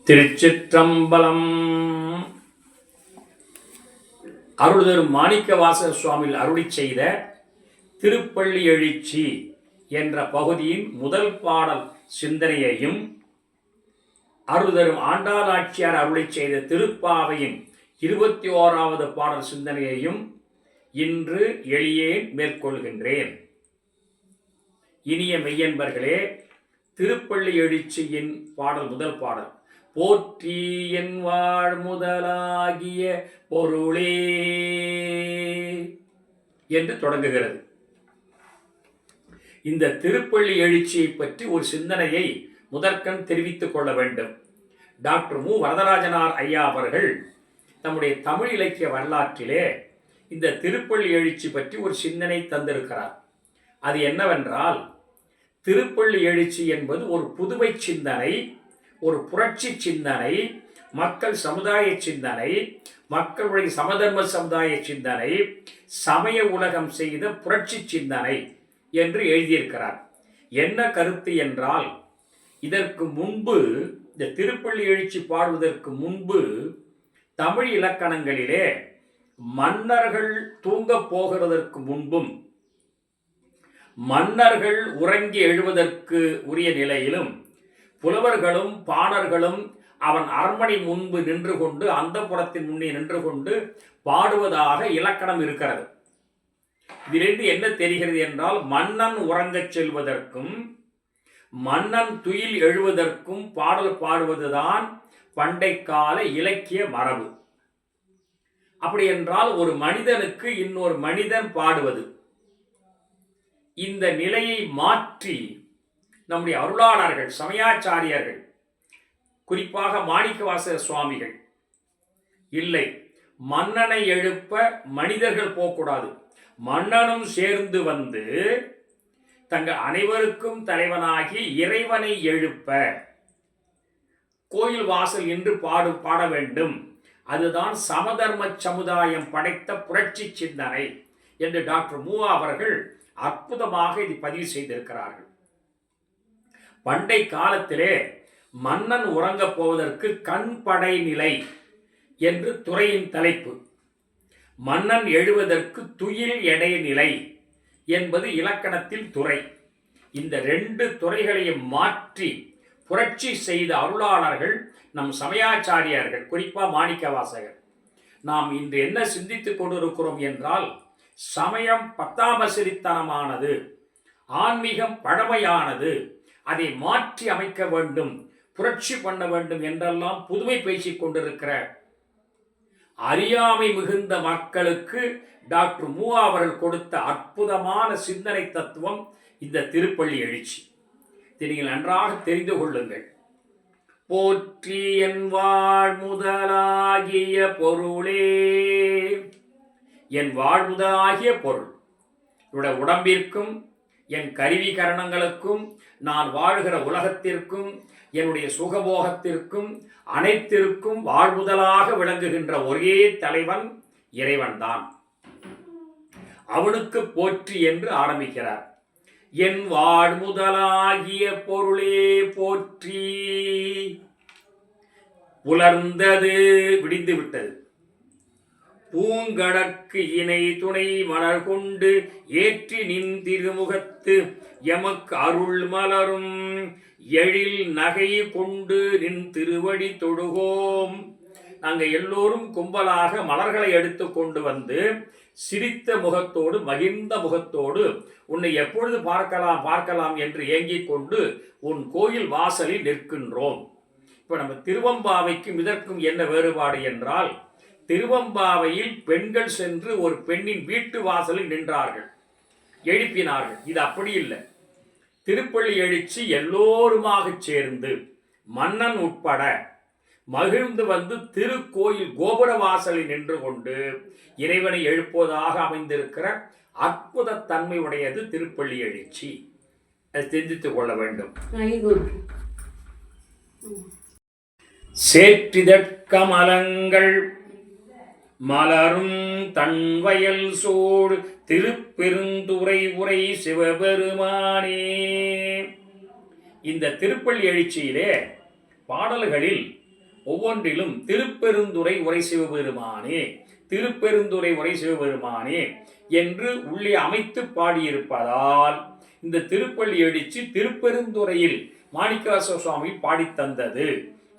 திருச்சிற்றம்பலம். அருள்தரும் மாணிக்கவாசகர் சுவாமிகள் அருளிச் செய்த திருப்பள்ளி எழுச்சி என்ற பகுதியின் முதல் பாடல் சிந்தனையையும், அருள்தரும் ஆண்டாளாச்சியார் அருளிச் செய்த திருப்பாவையின் 21வது பாடல் சிந்தனையையும் இன்று எளியேன் மேற்கொள்கின்றேன். இனிய மெய்யன்பர்களே, திருப்பள்ளி எழுச்சியின் பாடல் முதல் பாடல் போற்றி என் வாழ் முதலாகிய பொருளே என்று தொடங்குகிறது. இந்த திருப்பள்ளி எழுச்சியை பற்றி ஒரு சிந்தனையை முதற்கண் தெரிவித்துக் கொள்ள வேண்டும். டாக்டர் மு வரதராஜனார் ஐயா அவர்கள் நம்முடைய தமிழ் இலக்கிய வரலாற்றிலே இந்த திருப்பள்ளி எழுச்சி பற்றி ஒரு சிந்தனை தந்திருக்கிறார். அது என்னவென்றால், திருப்பள்ளி எழுச்சி என்பது ஒரு புதுமை சிந்தனை, ஒரு புரட்சி சிந்தனை, மக்கள் சமுதாய சிந்தனை, மக்களுடைய சமதர்ம சமுதாய சிந்தனை, சமய உலகம் செய்த புரட்சி சிந்தனை என்று எழுதியிருக்கிறார். என்ன கருத்து என்றால், இதற்கு முன்பு, இந்த திருப்பள்ளி எழுச்சி பாடுவதற்கு முன்பு தமிழ் இலக்கணங்களிலே மன்னர்கள் தூங்கப் போகிறதற்கு முன்பும், மன்னர்கள் உறங்கி எழுவதற்கு உரிய நிலையிலும், புலவர்களும் பாணர்களும் அவன் அரண்மனை முன்பு நின்று கொண்டு, அந்த புறத்தின் முன்னே நின்று கொண்டு பாடுவதாக இலக்கணம் இருக்கிறது. இதிலிருந்து என்ன தெரிகிறது என்றால், மன்னன் உறங்கச் செல்வதற்கும் மன்னன் துயில் எழுவதற்கும் பாடல் பாடுவதுதான் பண்டை கால இலக்கிய மரபு. அப்படி என்றால், ஒரு மனிதனுக்கு இன்னொரு மனிதன் பாடுவது, இந்த நிலையை மாற்றி நம்முடைய அருளாளர்கள், சமயாச்சாரியர்கள், குறிப்பாக மாணிக்கவாசகர் சுவாமிகள், இல்லை, மன்னனை எழுப்ப மனிதர்கள் போகக்கூடாது, மன்னனும் சேர்ந்து வந்து தங்கள் அனைவருக்கும் தலைவனாகி இறைவனை எழுப்ப கோயில் வாசல் என்று பாட வேண்டும், அதுதான் சமதர்ம சமுதாயம் படைத்த புரட்சி சிந்தனை என்று டாக்டர் மு அவர்கள் அற்புதமாக இதை பதிவு செய்திருக்கிறார்கள். பண்டை காலத்திலே மன்னன் உறங்கப் போவதற்கு கண்படை நிலை என்று துறையின் தலைப்பு, மன்னன் எழுவதற்கு துயில் எடை நிலை என்பது இலக்கணத்தில் துறை. இந்த ரெண்டு துறைகளையும் மாற்றி புரட்சி செய்த அருளாளர்கள் நம் சமயாச்சாரியர்கள், குறிப்பாக மாணிக்கவாசகர். நாம் இன்று என்ன சிந்தித்துக் கொண்டிருக்கிறோம் என்றால், சமயம் பத்தாமசிரித்தனமானது, ஆன்மீகம் பழமையானது, அதை மாற்றி அமைக்க வேண்டும், புரட்சி பண்ண வேண்டும் என்றெல்லாம் புதுமை பேசிக் கொண்டிருக்கிற அறியாமை மிகுந்த மக்களுக்கு டாக்டர் மு அவர்கள் கொடுத்த அற்புதமான சிந்தனை தத்துவம் இந்த திருப்பள்ளி எழுச்சி. இதை நீங்கள் நன்றாக தெரிந்து கொள்ளுங்கள். போற்றி என் வாழ் முதலாகிய பொருளே, என் வாழ் முதலாகிய பொருள், என்னுடைய உடம்பிற்கும் என் கருவி கரணங்களுக்கும் நான் வாழ்கிற உலகத்திற்கும் என்னுடைய சுகபோகத்திற்கும் அனைத்திற்கும் வாழ்முதலாக விளங்குகின்ற ஒரே தலைவன் இறைவன்தான். அவனுக்கு போற்றி என்று ஆரம்பிக்கிறார். என் வாழ்முதலாகிய பொருளே போற்றி. புலர்ந்தது, விடிந்து விட்டது. பூங்கடற்கு இணை துணை மலர் கொண்டு ஏற்றி நின் திருமுகத்து எமக்கு அருள் மலரும் எழில் நகை கொண்டு நின் திருவடி தொழுகோம். நாங்கள் எல்லோரும் கும்பலாக மலர்களை எடுத்து கொண்டு வந்து சிரித்த முகத்தோடு, மகிழ்ந்த முகத்தோடு உன்னை எப்பொழுது பார்க்கலாம் என்று ஏங்கிக் கொண்டு உன் கோயில் வாசலில் நிற்கின்றோம். இப்போ நம்ம திருவம்பாவைக்கும் இதற்கும் என்ன வேறுபாடு என்றால், திருவம்பாவையில் பெண்கள் சென்று ஒரு பெண்ணின் வீட்டு வாசலில் நின்றார்கள், எழுப்பினார்கள். இது அப்படி இல்லை. திருப்பள்ளி எழுச்சி எல்லோருமாக சேர்ந்து மன்னன் உட்பட மகிழ்ந்து வந்து திருக்கோயில் கோபுர வாசலில் நின்று கொண்டு இறைவனை எழுப்புவதாக அமைந்திருக்கிற அற்புத தன்மை உடையது திருப்பள்ளி எழுச்சி. அதை தெரிஞ்சித்துக் கொள்ள வேண்டும். சேற்றிதற்கமலங்கள் மலரும் தன்வயல் சோடு திருப்பெருந்துறை உரை சிவபெருமானே. இந்த திருப்பள்ளி எழுச்சியிலே பாடல்களில் ஒவ்வொன்றிலும் திருப்பெருந்துறை உரை சிவபெருமானே, திருப்பெருந்துறை உரை சிவபெருமானே என்று உள்ளே அமைத்து பாடியிருப்பதால் இந்த திருப்பள்ளி எழுச்சி திருப்பெருந்துறையில் மாணிக்கவாசக சுவாமி பாடித்தந்தது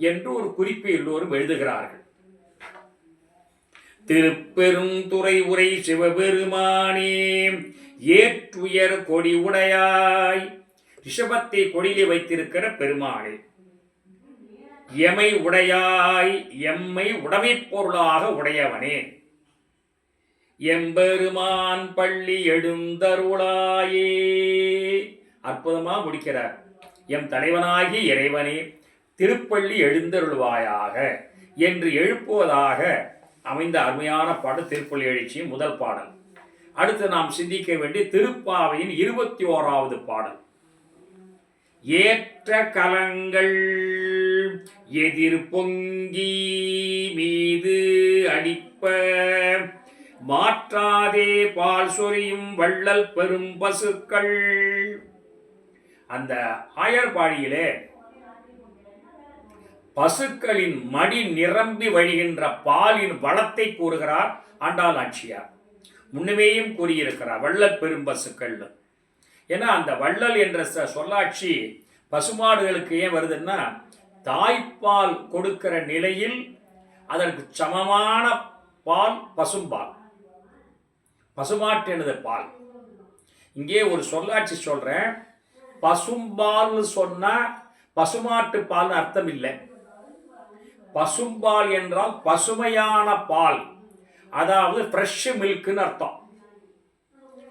என்று ஒரு குறிப்பை எல்லோரும் எழுதுகிறார்கள். திருப்பெருந்துறை உரை சிவபெருமானே ஏற்றுயர் கொடி உடையாய், ரிஷபத்தை கொடியிலே வைத்திருக்கிற பெருமானே, எமை உடையாய், எம்மை உடைமை பொருளாக உடையவனே, எம்பெருமான் பள்ளி எழுந்தருளாயே. அற்புதமா முடிக்கிறார். எம் தலைவனாகி இறைவனே திருப்பள்ளி எழுந்தருள்வாயாக என்று எழுப்புவதாக அமைந்த அருமையான பாடல் திருப்பள்ளி எழுச்சியின் முதல் பாடல். அடுத்து நாம் சிந்திக்க வேண்டிய திருப்பாவையின் 21வது பாடல். ஏற்ற கலங்கள் எதிர் பொங்கி மீது அடிப்ப, மாற்றாதே பால் சொரியும் வள்ளல் பெரும் பசுக்கள். அந்த ஆயர்பாடியிலே பசுக்களின் மடி நிரம்பி வழிகின்ற பாலின் வளத்தை கூறுகிறார் ஆண்டாள் நாச்சியார். முன்னமேயும் கூறியிருக்கிறார் வள்ளல் பெரும் பசுக்கள். ஏன்னா அந்த வள்ளல் என்ற சொல்லாட்சி பசுமாடுகளுக்கு ஏன் வருதுன்னா, தாய்ப்பால் கொடுக்கிற நிலையில் அதற்கு சமமான பால் பசும்பால், பசுமாட்டினது பால். இங்கே ஒரு சொல்லாட்சி சொல்றேன். பசும்பால்னு சொன்னா பசுமாட்டு பால்னு அர்த்தம் இல்லை. பசும்பால் என்றால் பசுமையான பால், அதாவது ஃப்ரெஷ் மில்க்னு அர்த்தம்.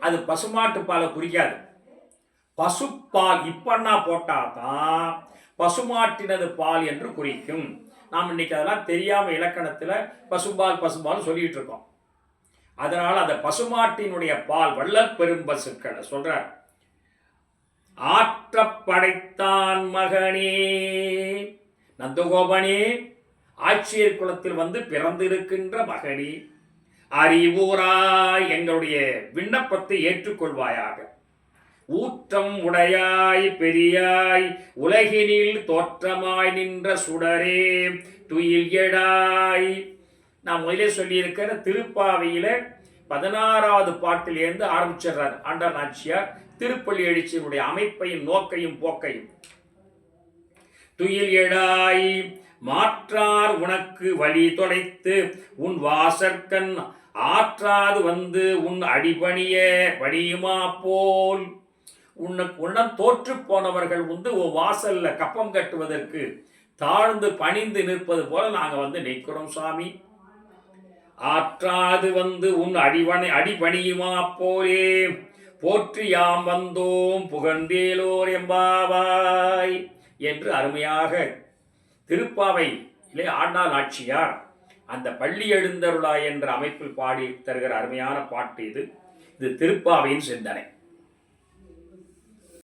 அது பசுமாட்டு பாலை குறிக்காது. பசுப்பால் இப்பன்னா போட்டாதான் பசுமாட்டினது பால் என்று குறிக்கும். நாம் இன்னைக்கு அதெல்லாம் தெரியாம இலக்கணத்தில் பசும்பால் பசும்பால் சொல்லிட்டு இருக்கோம். அதனால அந்த பசுமாட்டினுடைய பால் வள்ளல் பெரும் பசுக்கள் சொல்றார். ஆற்ற படைத்தான் மகனே, நந்தகோபனே, ஆட்சியர் குலத்தில் வந்து பிறந்திருக்கின்ற மகனே, அறிவுராய் எங்களுடைய விண்ணப்பத்தை ஏற்றுக்கொள்வாயாக. ஊற்றம் உடையாய் பெரியாய் உலகினில் தோற்றமாய் நின்ற சுடரே துயில் எடாய். நான் முதலே சொல்லியிருக்கிற திருப்பாவையில 16வது பாட்டிலிருந்து ஆரம்பிச்சிடுறார் ஆண்டாள் நாச்சியார் திருப்பள்ளி எழுச்சியினுடைய அமைப்பையும் நோக்கையும் போக்கையும். துயில் எடாய் மாற்றார் உனக்கு வழி தொலைத்து உன் வாசற்கண் ஆற்றாது வந்து உன் அடிபணிய பணியுமா போல். உன்னம் தோற்று போனவர்கள் வந்து உன் வாசல்ல கப்பம் கட்டுவதற்கு தாழ்ந்து பணிந்து நிற்பது போல நாங்க வந்து நிற்கிறோம் சாமி. ஆற்றாது வந்து உன் அடிபணியுமா போலே போற்றி யாம் வந்தோம் புகழ்ந்தேலோர் எம்பாவாய் என்று அருமையாக திருப்பாவை ஆண்டாள் நாச்சியார் அந்த பள்ளி எழுந்தருளாய் என்ற அமைப்பில் பாடி தருகிற அருமையான பாட்டு இது. இது திருப்பாவையின் சிந்தனை.